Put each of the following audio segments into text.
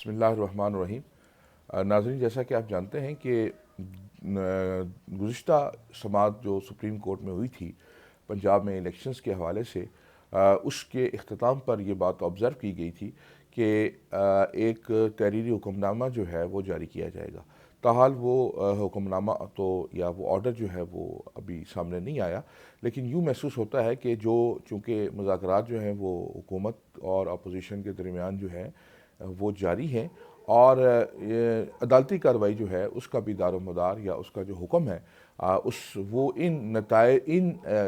بسم اللہ الرحمن الرحیم۔ ناظرین، جیسا کہ آپ جانتے ہیں کہ گزشتہ سماعت جو سپریم کورٹ میں ہوئی تھی پنجاب میں الیکشنز کے حوالے سے، اس کے اختتام پر یہ بات آبزرو کی گئی تھی کہ ایک تحریری حکم نامہ جو ہے وہ جاری کیا جائے گا۔ تاحال وہ حکم نامہ تو یا وہ آرڈر جو ہے وہ ابھی سامنے نہیں آیا، لیکن یوں محسوس ہوتا ہے کہ چونکہ مذاکرات جو ہیں وہ حکومت اور اپوزیشن کے درمیان جو ہے وہ جاری ہیں، اور عدالتی کارروائی جو ہے اس کا بھی دار و مدار یا اس کا جو حکم ہے وہ ان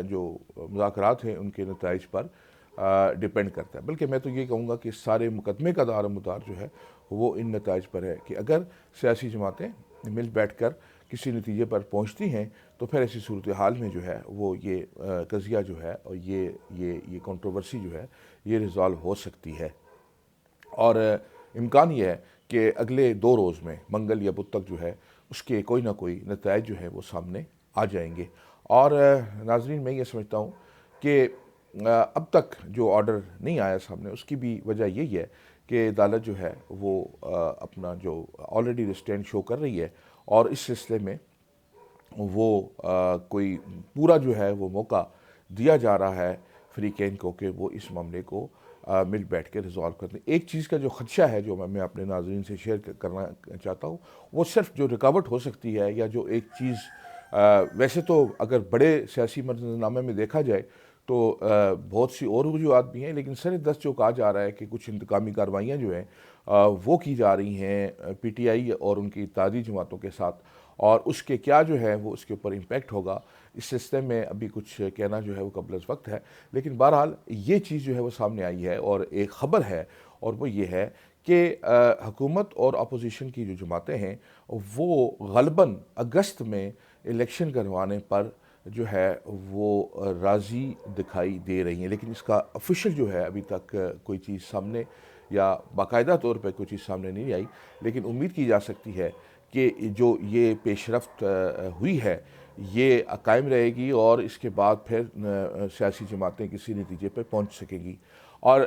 جو مذاکرات ہیں ان کے نتائج پر ڈیپینڈ کرتا ہے۔ بلکہ میں تو یہ کہوں گا کہ سارے مقدمے کا دار و مدار جو ہے وہ ان نتائج پر ہے کہ اگر سیاسی جماعتیں مل بیٹھ کر کسی نتیجے پر پہنچتی ہیں تو پھر ایسی صورتحال میں جو ہے وہ یہ قضیہ جو ہے اور یہ کنٹروورسی جو ہے یہ ریزالو ہو سکتی ہے، اور امکان یہ ہے کہ اگلے 2 روز میں منگل یا بدھ تک جو ہے اس کے کوئی نہ کوئی نتائج جو ہے وہ سامنے آ جائیں گے۔ اور ناظرین، میں یہ سمجھتا ہوں کہ اب تک جو آرڈر نہیں آیا سامنے اس کی بھی وجہ یہی ہے کہ عدالت جو ہے وہ اپنا جو آلریڈی ریسٹینٹ شو کر رہی ہے، اور اس سلسلے میں وہ کوئی پورا جو ہے وہ موقع دیا جا رہا ہے فریقین کو کہ وہ اس معاملے کو مل بیٹھ کے ریزالو کر دیں۔ ایک چیز کا جو خدشہ ہے جو میں اپنے ناظرین سے شیئر کرنا چاہتا ہوں، وہ صرف جو رکاوٹ ہو سکتی ہے یا جو ایک چیز ویسے تو اگر بڑے سیاسی منظرنامے میں دیکھا جائے تو بہت سی اور وجوہات بھی ہیں، لیکن سر دست جو کہا جا رہا ہے کہ کچھ انتقامی کارروائیاں جو ہیں وہ کی جا رہی ہیں پی ٹی آئی اور ان کی اتحادی جماعتوں کے ساتھ، اور اس کے کیا جو ہے وہ اس کے اوپر امپیکٹ ہوگا، اس سلسلے میں ابھی کچھ کہنا جو ہے وہ قبل از وقت ہے۔ لیکن بہرحال یہ چیز جو ہے وہ سامنے آئی ہے اور ایک خبر ہے، اور وہ یہ ہے کہ حکومت اور اپوزیشن کی جو جماعتیں ہیں وہ غالباً اگست میں الیکشن کروانے پر جو ہے وہ راضی دکھائی دے رہی ہیں، لیکن اس کا آفیشیل جو ہے ابھی تک کوئی چیز سامنے یا باقاعدہ طور پہ کوئی چیز سامنے نہیں آئی، لیکن امید کی جا سکتی ہے کہ جو یہ پیش رفت ہوئی ہے یہ قائم رہے گی، اور اس کے بعد پھر سیاسی جماعتیں کسی نتیجے پہ پہنچ سکیں گی۔ اور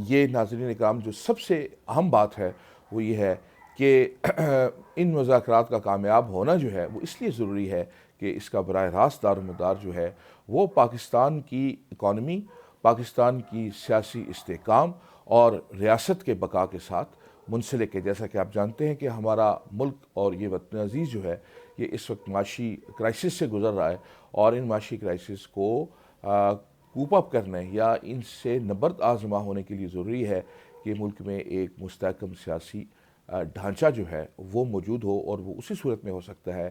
یہ ناظرین اکرام جو سب سے اہم بات ہے وہ یہ ہے کہ ان مذاکرات کا کامیاب ہونا جو ہے وہ اس لیے ضروری ہے کہ اس کا براہ راست دار و مدار جو ہے وہ پاکستان کی اکانومی، پاکستان کی سیاسی استحکام اور ریاست کے بقا کے ساتھ منسلک ہے۔ جیسا کہ آپ جانتے ہیں کہ ہمارا ملک اور یہ وطن عزیز جو ہے یہ اس وقت معاشی کرائسس سے گزر رہا ہے، اور ان معاشی کرائسس کو کوپ اپ کرنے یا ان سے نبرد آزما ہونے کے لیے ضروری ہے کہ ملک میں ایک مستحکم سیاسی ڈھانچہ جو ہے وہ موجود ہو، اور وہ اسی صورت میں ہو سکتا ہے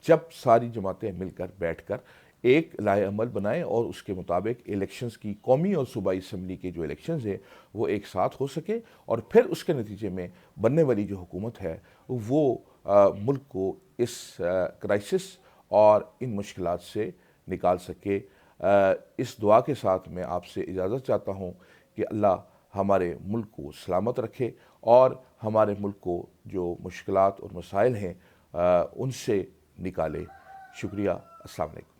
جب ساری جماعتیں مل کر بیٹھ کر ایک لائحہ عمل بنائیں اور اس کے مطابق الیکشنز کی قومی اور صوبائی اسمبلی کے جو الیکشنز ہیں وہ ایک ساتھ ہو سکے، اور پھر اس کے نتیجے میں بننے والی جو حکومت ہے وہ ملک کو اس کرائسس اور ان مشکلات سے نکال سکے۔ اس دعا کے ساتھ میں آپ سے اجازت چاہتا ہوں کہ اللہ ہمارے ملک کو سلامت رکھے اور ہمارے ملک کو جو مشکلات اور مسائل ہیں ان سے نکالے۔ شکریہ، السلام علیکم۔